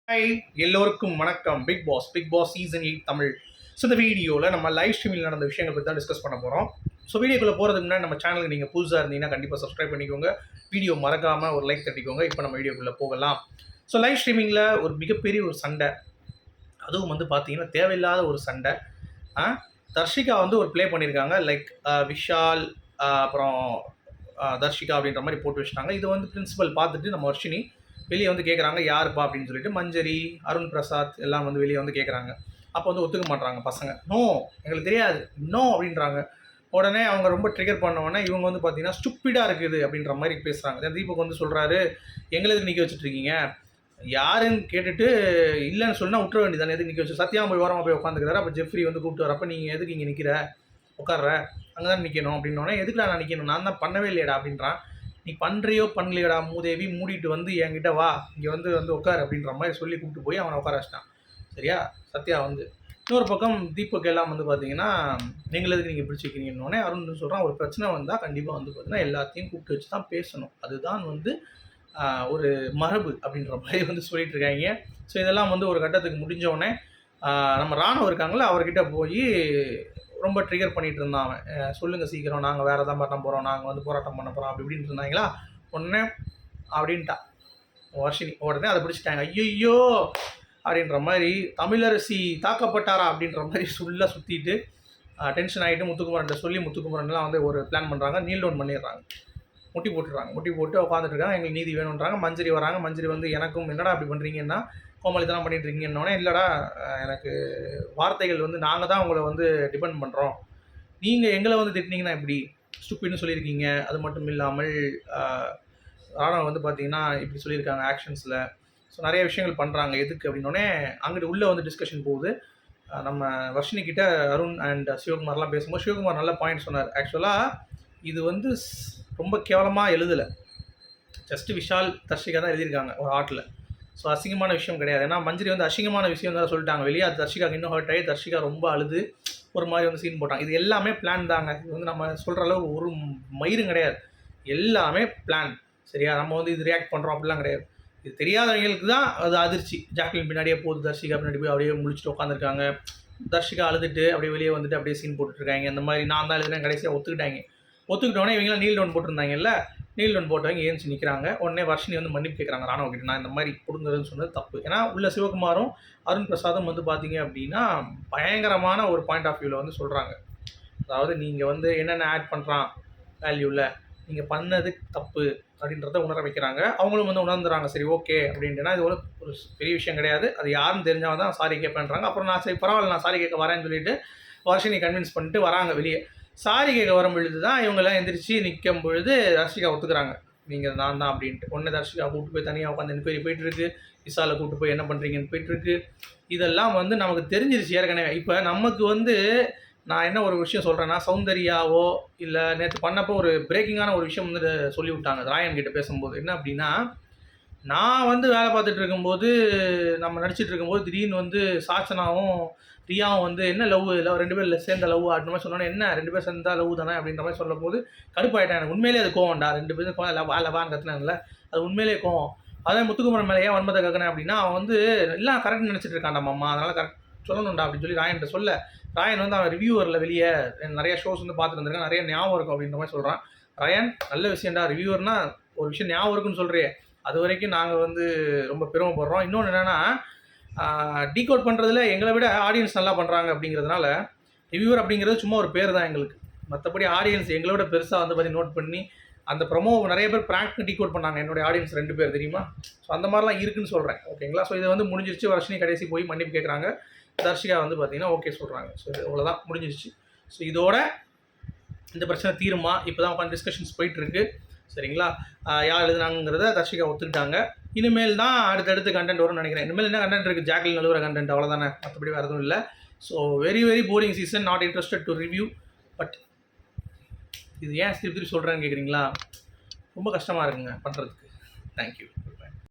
Hi, எல்லோருக்கும் வணக்கம். Bigg Boss season 8 Tamil. So இந்த வீடியோவில் நம்ம லைவ் ஸ்ட்ரீமில் நடந்த விஷயங்கள் பற்றி தான் டிஸ்கஸ் பண்ண போகிறோம். ஸோ வீடியோக்குள்ளே போகிறதுக்கு முன்னாடி நம்ம சேனலுக்கு நீங்கள் புதுசாக இருந்தீங்கன்னா கண்டிப்பாக சப்ஸ்கிரைப் பண்ணிக்கோங்க. வீடியோ மறக்காமல் ஒரு லைக் தட்டிக்கோங்க. இப்போ நம்ம வீடியோக்குள்ளே போகலாம். ஸோ லைவ் ஸ்ட்ரீமிங்கில் ஒரு மிகப்பெரிய ஒரு சண்டை, அதுவும் வந்து பார்த்தீங்கன்னா தேவையில்லாத ஒரு சண்டை. தர்ஷிகா வந்து ஒரு ப்ளே பண்ணியிருக்காங்க. லைக் விஷால் அப்புறம் தர்ஷிகா அப்படின்ற மாதிரி போட்டு வச்சுட்டாங்க. இது வந்து பிரின்சிபல் பார்த்துட்டு நம்ம வர்ஷினி வெளியே வந்து கேட்குறாங்க, யாருப்பா அப்படின்னு சொல்லிட்டு மஞ்சரி, அருண் பிரசாத் எல்லாம் வந்து வெளியே வந்து கேட்குறாங்க. அப்போ வந்து ஒத்துக்க மாட்டுறாங்க பசங்க. நோ, எங்களுக்கு தெரியாது, நோ அப்படின்றாங்க. உடனே அவங்க ரொம்ப ட்ரிகர் பண்ண இவங்க வந்து பார்த்தீங்கன்னா ஸ்டூப்பிடாக இருக்குது அப்படின்ற மாதிரி பேசுகிறாங்க. தீபக் வந்து சொல்கிறாரு, எங்களுக்கு நிற்க வச்சுட்ருக்கீங்க, யாருன்னு கேட்டுட்டு இல்லைன்னு சொன்னால் விட்டுற வேண்டியதானே, எதுக்கு நிற்க வச்சு. சத்யா போய் ஓரமாக போய் உட்காந்துக்கிறாரு. அப்போ ஜெஃப்ரி வந்து கூப்பிட்டு வரப்போ, நீங்கள் எதுக்கு இங்கே நிற்கிற, உட்கார்ற, அங்கே தான் நிற்கணும் அப்படின்னோடனே, எதுக்குடா நான் நிற்கணும், நான் தான் பண்ணவே இல்லையடா அப்படின்றான். நீ பண்ணுறியோ பண்ணலையடா மூதேவி, மூடிட்டு வந்து என்கிட்ட வா, இங்கே வந்து உட்கார் அப்படின்ற மாதிரி சொல்லி கூப்பிட்டு போய் அவனை உட்கார வச்சிட்டான். சரியா? சத்யா வந்து இன்னொரு பக்கம் தீபக் எல்லாம் வந்து பார்த்தீங்கன்னா, எங்களுக்கு நீங்கள் பிடிச்சி வைக்கிறீங்கன்னொடனே அருண் சொல்கிறான், ஒரு பிரச்சனை வந்தால் கண்டிப்பாக வந்து பார்த்தீங்கன்னா எல்லாத்தையும் கூப்பிட்டு வச்சு தான் பேசணும், அதுதான் வந்து ஒரு மரபு அப்படின்ற மாதிரி வந்து சொல்லிட்டு இருக்காங்க. ஸோ இதெல்லாம் வந்து ஒரு கட்டத்துக்கு முடிஞ்சோடனே நம்ம ராணுவம் இருக்காங்களே அவர்கிட்ட போய் ரொம்ப ட்ரிகர் பண்ணிகிட்டு இருந்தான் அவன். சொல்லுங்கள் சீக்கிரம், நாங்கள் வேறு எதாவது பண்ண போகிறோம், நாங்கள் வந்து போராட்டம் பண்ண போகிறோம் அப்படி இப்படின்னு இருந்தாங்களா. உடனே அப்படின்ட்டா வர்ஷினி. உடனே அதை பிடிச்சிட்டாங்க. ஐயோ அப்படின்ற மாதிரி, தமிழரசி தாக்கப்பட்டாரா அப்படின்ற மாதிரி ஃபுல்லாக சுற்றிட்டு டென்ஷன் ஆகிட்டு முத்துக்குமரன்ட்ட சொல்லி முத்துக்குமரன்லாம் வந்து ஒரு பிளான் பண்ணுறாங்க. நீல் டவுன் பண்ணிடுறாங்க, முட்டி போட்டுடுறாங்க. முட்டி போட்டு உட்காந்துட்டு இருக்காங்க. எங்களுக்கு நீதி வேணுன்றாங்க. மஞ்சரி வராங்க. மஞ்சரி வந்து எனக்கும் என்னடா அப்படி பண்ணுறீங்கன்னா, கோமாளித்தனம் பண்ணிட்டு இருக்கீங்கன்னொடனே, இல்லைடா எனக்கு வார்த்தைகள் வந்து நாங்கள் தான் உங்களை வந்து டிபெண்ட் பண்ணுறோம், நீங்கள் எங்களை வந்து திட்டினீங்கன்னா எப்படி, ஸ்டூப்பிட்னு சொல்லியிருக்கீங்க. அது மட்டும் இல்லாமல் ராணுவம் வந்து பார்த்தீங்கன்னா இப்படி சொல்லியிருக்காங்க ஆக்ஷன்ஸில். ஸோ நிறைய விஷயங்கள் பண்ணுறாங்க, எதுக்கு அப்படின்னோடனே அங்கிட்டு உள்ளே வந்து டிஸ்கஷன் போகுது. நம்ம வர்ஷினி கிட்ட அருண் அண்ட் சிவகுமார்லாம் பேசும்போது சிவகுமார் நல்ல பாயிண்ட் சொன்னார். ஆக்சுவலாக இது வந்து ரொம்ப கேவலமாக எழுதலை, ஜஸ்ட்டு விஷால் தர்ஷிகா தான் எழுதியிருக்காங்க ஒரு ஆர்ட்டில். ஸோ அசிங்கமான விஷயம் கிடையாது. ஏன்னா மஞ்சரி வந்து அசிங்கமான விஷயம் தான் சொல்லிட்டாங்க வெளியே. அது தர்ஷிகாவுக்கு இன்னும் ஹர்ட் ஆகி தர்ஷிகா ரொம்ப அழுது ஒரு மாதிரி வந்து சீன் போட்டாங்க. இது எல்லாமே பிளான் தாங்க. இது வந்து நம்ம சொல்கிற அளவு ஒரு மயிரும் கிடையாது, எல்லாமே பிளான். சரியா? நம்ம வந்து இது ரியாக்ட் பண்ணுறோம் அப்படிலாம் கிடையாது. இது தெரியாதவங்களுக்கு தான் அது அதிர்ச்சி. ஜாக்லின் பின்னாடியே போகுது, தர்ஷிகா பின்னாடி போய் அப்படியே முடிச்சுட்டு உட்காந்துருக்காங்க. தர்ஷிகா அழுதுட்டு அப்படியே வெளியே வந்துட்டு அப்படியே சீன் போட்டுட்ருக்காங்க. இந்த மாதிரி நான் தான் எழுதுனேன், கடைசியாக ஒத்துக்கிட்டாங்க. ஒத்துக்கிட்டோன்னே இவங்களாம் நீல் டவுன் போட்டிருந்தாங்கல்ல, நீல் டவுன் போட்டவங்க ஏஞ்சி நிற்கிறாங்க. உடனே வர்ஷினி வந்து மன்னிப்பு கேட்குறாங்க ராணுவ கிட்ட, நான் இந்த மாதிரி கொடுங்கன்னு சொன்னது தப்பு. ஏன்னா உள்ள சிவகுமாரும் அருண் பிரசாதும் வந்து பார்த்தீங்க அப்படின்னா பயங்கரமான ஒரு பாயிண்ட் ஆஃப் வியூவில் வந்து சொல்கிறாங்க. அதாவது நீங்கள் வந்து என்னென்ன ஆட் பண்ணுறான் வேல்யூவில், நீங்கள் பண்ணது தப்பு அப்படின்றத உணர வைக்கிறாங்க. அவங்களும் வந்து உணர்ந்துறாங்க. சரி ஓகே அப்படின்ட்டுனா இது ஒரு பெரிய விஷயம் கிடையாது, அது யாருன்னு தெரிஞ்சால் தான் சாரி கேட்பேன்றாங்க. அப்புறம் நான் சரி பரவாயில்ல, நான் சாரி கேட்க வரேன்னு சொல்லிட்டு வர்ஷினி கன்வின்ஸ் பண்ணிட்டு வராங்க வெளியே. சாரி கேட்க வரும் பொழுது தான் இவங்கெல்லாம் எந்திரிச்சு நிற்கும் பொழுது தர்ஷிகா ஒத்துக்கிறாங்க, நீங்கள் நான் தான் அப்படின்ட்டு. ஒன்று தர்ஷிகா கூப்பிட்டு போய் தனியாக உட்காந்து என்கொயரி போயிட்டுருக்கு, விசாலை கூப்பிட்டு போய் என்ன பண்ணுறீங்கன்னு போயிட்டுருக்கு. இதெல்லாம் வந்து நமக்கு தெரிஞ்சிருச்சு ஏற்கனவே. இப்போ நமக்கு வந்து நான் என்ன ஒரு விஷயம் சொல்கிறேன்னா, சௌந்தர்யாவோ இல்லை நேற்று பண்ணப்போ ஒரு பிரேக்கிங்கான ஒரு விஷயம் வந்து சொல்லி விட்டாங்க ராயன் கிட்ட பேசும்போது. என்ன அப்படின்னா, நான் வந்து வேலை பார்த்துட்டு இருக்கும்போது, நம்ம நடிச்சிட்டு இருக்கும்போது திடீர்னு வந்து சாச்சனாவும் ரியாவும் வந்து என்ன லவ் இல்லை, 2 பேர் சேர்ந்த லவ் அப்படின்ற மாதிரி சொன்னோன்னே, என்ன 2 பேர் சேர்ந்தா லவ் தானே அப்படின்ற மாதிரி சொல்லும்போது கடுப்பாயிட்டேன். எனக்கு உண்மையிலே அது கோவம்டா, 2 பேரும் கோவம் இல்லை, லவான்னு கற்றுனாங்கல்ல, அது உண்மையிலே கோவம். அதே முத்துக்குமரன் மேலே ஏன் வன்மத்தை கேட்குறேன் அப்படின்னா, அவன் வந்து எல்லாம் கரெக்ட் நினச்சிட்டு இருக்கான்டா மாமா, அதனால் கரெக்ட் சொல்லணும்டா அப்படின்னு சொல்லி ராயன்கிட்ட சொல்ல, ராயன் வந்து அவன் ரிவ்யூவரில் வெளியே நிறைய ஷோஸ் வந்து பார்த்துட்டு வந்திருக்கான், நிறைய ஞாபகம் இருக்கும் அப்படின்ற மாதிரி சொல்கிறான். ராயன் நல்ல விஷயம்டா, ரிவ்யூவர்னா ஒரு விஷயம் ஞாபகம் இருக்குன்னு சொல்கிறே, அது வரைக்கும் நாங்கள் வந்து ரொம்ப பெருமைப்படுறோம். இன்னொன்று என்னென்னா, டீகோட் பண்ணுறதுல எங்களை விட ஆடியன்ஸ் நல்லா பண்ணுறாங்க அப்படிங்கிறதுனால ரிவ்யூவர் அப்படிங்கிறது சும்மா ஒரு பேர் தான் எங்களுக்கு. மற்றபடி ஆடியன்ஸ் எங்களை விட பெருசாக வந்து பார்த்து நோட் பண்ணி அந்த ப்ரொமோ நிறைய பேர் ப்ராங்க் டீகோட் பண்ணாங்க. என்னுடைய ஆடியன்ஸ் 2 பேர் தெரியுமா. ஸோ அந்த மாதிரிலாம் இருக்குன்னு சொல்கிறேன். ஓகேங்களா? ஸோ இதை வந்து முடிஞ்சிருச்சு. வர்ஷினி கடைசி போய் மன்னிப்பு கேட்குறாங்க. தர்ஷிகா வந்து பார்த்தீங்கன்னா ஓகே சொல்கிறாங்க. ஸோ இது அவ்வளோதான், முடிஞ்சிருச்சு. ஸோ இதோட இந்த பிரச்சனை தீருமா, இப்போ தான் உட்காந்து டிஸ்கஷன்ஸ் போயிட்டுருக்கு. சரிங்களா? யார் எழுதுனாங்கிறத தர்ஷிகா ஒத்துக்கிட்டாங்க. இனிமேல் தான் அடுத்தடுத்து கண்டென்ட் வரும்னு நினைக்கிறேன். இனிமேல் என்ன கண்டென்ட் இருக்குது, ஜாக்லின் நழுவுற கண்டென்ட், அவ்வளோதானே, மற்றபடி வேறு எதுவும் இல்லை. So very very boring season, not interested to review. But இது ஏன் திருப்பி சொல்கிறேன்னு கேட்குறீங்களா, ரொம்ப கஷ்டமாக இருக்குங்க பண்ணுறதுக்கு. தேங்க்யூ.